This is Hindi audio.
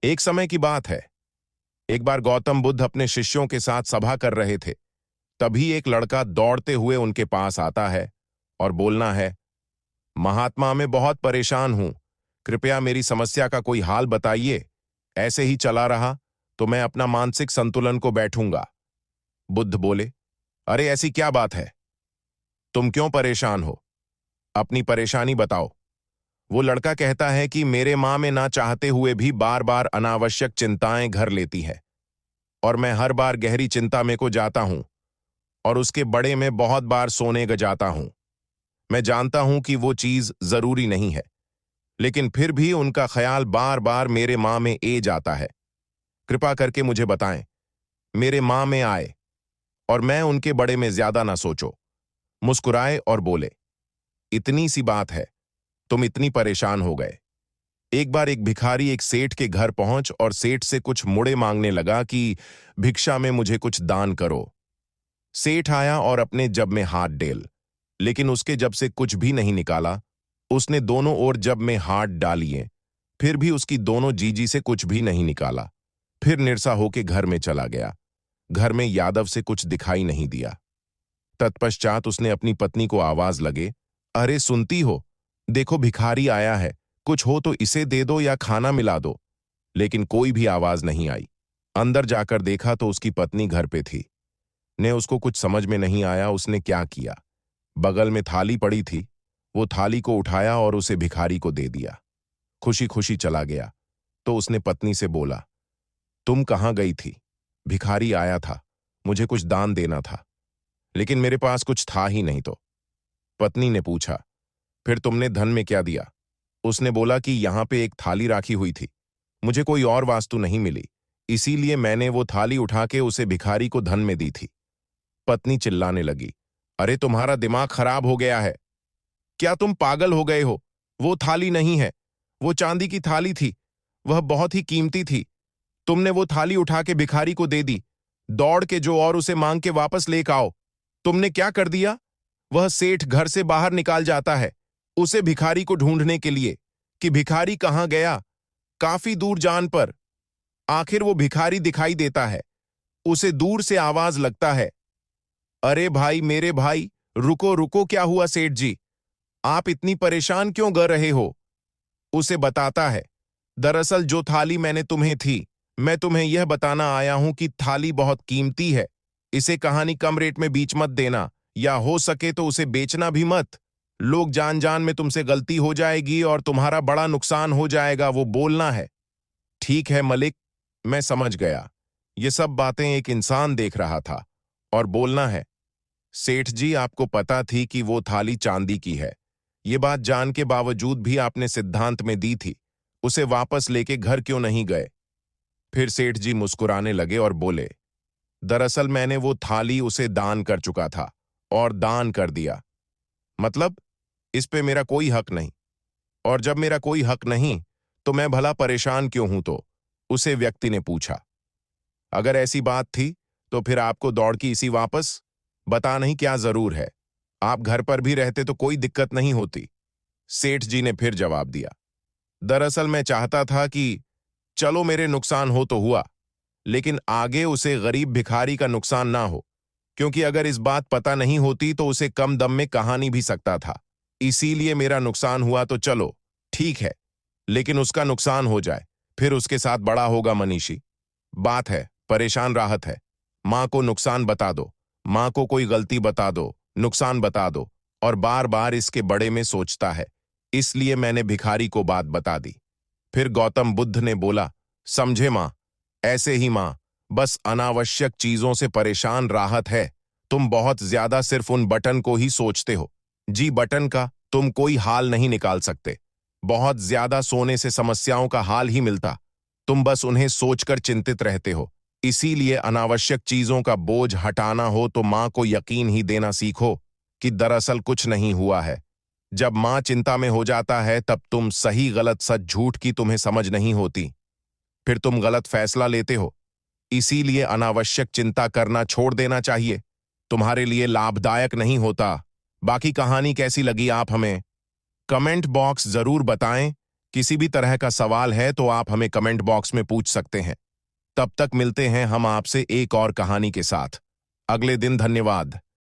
एक समय की बात है। एक बार गौतम बुद्ध अपने शिष्यों के साथ सभा कर रहे थे। तभी एक लड़का दौड़ते हुए उनके पास आता है और बोलना है, महात्मा, मैं बहुत परेशान हूं, कृपया मेरी समस्या का कोई हाल बताइए। ऐसे ही चला रहा तो मैं अपना मानसिक संतुलन को बैठूंगा। बुद्ध बोले, अरे ऐसी क्या बात है, तुम क्यों परेशान हो? अपनी परेशानी बताओ। वो लड़का कहता है कि मेरे माँ में ना चाहते हुए भी बार बार अनावश्यक चिंताएं घर लेती है और मैं हर बार गहरी चिंता में को जाता हूं और उसके बड़े में बहुत बार सोने ग जाता हूं। मैं जानता हूं कि वो चीज जरूरी नहीं है, लेकिन फिर भी उनका ख्याल बार बार मेरे माँ में ए जाता है। कृपा करके मुझे बताएं, मेरे माँ में आए और मैं उनके बड़े में ज्यादा ना सोचो। मुस्कुराए और बोले, इतनी सी बात है, तुम इतनी परेशान हो गए। एक बार एक भिखारी एक सेठ के घर पहुंच और सेठ से कुछ मुड़े मांगने लगा कि भिक्षा में मुझे कुछ दान करो। सेठ आया और अपने जब में हाथ डेल, लेकिन उसके जब से कुछ भी नहीं निकाला। उसने दोनों ओर जब में हाथ डालिए, फिर भी उसकी दोनों जीजी से कुछ भी नहीं निकाला। फिर निरसा होके घर में चला गया। घर में यादव से कुछ दिखाई नहीं दिया। तत्पश्चात उसने अपनी पत्नी को आवाज लगे, अरे सुनती हो, देखो भिखारी आया है, कुछ हो तो इसे दे दो या खाना मिला दो। लेकिन कोई भी आवाज नहीं आई। अंदर जाकर देखा तो उसकी पत्नी घर पे थी। ने उसको कुछ समझ में नहीं आया उसने क्या किया। बगल में थाली पड़ी थी, वो थाली को उठाया और उसे भिखारी को दे दिया। खुशी खुशी चला गया तो उसने पत्नी से बोला, तुम कहाँ गई थी? भिखारी आया था, मुझे कुछ दान देना था, लेकिन मेरे पास कुछ था ही नहीं। तो पत्नी ने पूछा, फिर तुमने धन में क्या दिया? उसने बोला कि यहां पे एक थाली राखी हुई थी, मुझे कोई और वास्तु नहीं मिली, इसीलिए मैंने वो थाली उठा के उसे भिखारी को धन में दी थी। पत्नी चिल्लाने लगी, अरे तुम्हारा दिमाग खराब हो गया है क्या? तुम पागल हो गए हो? वो थाली नहीं है, वो चांदी की थाली थी, वह बहुत ही कीमती थी। तुमने वो थाली उठा के भिखारी को दे दी। दौड़ के जो और उसे मांग के वापस लेकर आओ। तुमने क्या कर दिया? वह सेठ घर से बाहर निकाल जाता है उसे भिखारी को ढूंढने के लिए कि भिखारी कहां गया, काफी दूर जान पर आखिर वो भिखारी दिखाई देता है। उसे दूर से आवाज लगता है, अरे भाई, मेरे भाई, रुको रुको, क्या हुआ सेठ जी? आप इतनी परेशान क्यों कर रहे हो? उसे बताता है, दरअसल जो थाली मैंने तुम्हें थी, मैं तुम्हें यह बताना आया हूं कि थाली बहुत कीमती है। इसे कहानी कम रेट में बीच मत देना, या हो सके तो उसे बेचना भी मत। लोग जान जान में तुमसे गलती हो जाएगी और तुम्हारा बड़ा नुकसान हो जाएगा। वो बोलना है, ठीक है मलिक, मैं समझ गया। ये सब बातें एक इंसान देख रहा था और बोलना है, सेठ जी, आपको पता थी कि वो थाली चांदी की है। ये बात जान के बावजूद भी आपने सिद्धांत में दी थी, उसे वापस लेके घर क्यों नहीं गए? फिर सेठ जी मुस्कुराने लगे और बोले, दरअसल मैंने वो थाली उसे दान कर चुका था और दान कर दिया। मतलब इस पे मेरा कोई हक नहीं, और जब मेरा कोई हक नहीं तो मैं भला परेशान क्यों हूं? तो उसे व्यक्ति ने पूछा, अगर ऐसी बात थी तो फिर आपको दौड़ की इसी वापस बता नहीं क्या जरूर है? आप घर पर भी रहते तो कोई दिक्कत नहीं होती। सेठ जी ने फिर जवाब दिया, दरअसल मैं चाहता था कि चलो मेरे नुकसान हो तो हुआ, लेकिन आगे उसे गरीब भिखारी का नुकसान ना हो, क्योंकि अगर इस बात पता नहीं होती तो उसे कम दम में कहानी भी सकता था। इसीलिए मेरा नुकसान हुआ तो चलो ठीक है, लेकिन उसका नुकसान हो जाए फिर उसके साथ बड़ा होगा मनीषी। बात है, परेशान राहत है। माँ को नुकसान बता दो, माँ को कोई गलती बता दो, नुकसान बता दो, और बार बार इसके बड़े में सोचता है। इसलिए मैंने भिखारी को बात बता दी। फिर गौतम बुद्ध ने बोला, समझे माँ, ऐसे ही माँ, बस अनावश्यक चीजों से परेशान राहत है। तुम बहुत ज्यादा सिर्फ उन बटन को ही सोचते हो। जी, बटन का तुम कोई हाल नहीं निकाल सकते। बहुत ज्यादा सोने से समस्याओं का हाल ही मिलता। तुम बस उन्हें सोचकर चिंतित रहते हो। इसीलिए अनावश्यक चीजों का बोझ हटाना हो तो माँ को यकीन ही देना सीखो कि दरअसल कुछ नहीं हुआ है। जब माँ चिंता में हो जाता है तब तुम सही गलत सच झूठ की तुम्हें समझ नहीं होती, फिर तुम गलत फैसला लेते हो। इसीलिए अनावश्यक चिंता करना छोड़ देना चाहिए, तुम्हारे लिए लाभदायक नहीं होता। बाकी कहानी कैसी लगी आप हमें कमेंट बॉक्स जरूर बताएं कि किसी भी तरह का सवाल है तो आप हमें कमेंट बॉक्स में पूछ सकते हैं। तब तक मिलते हैं हम आपसे एक और कहानी के साथ अगले दिन। धन्यवाद।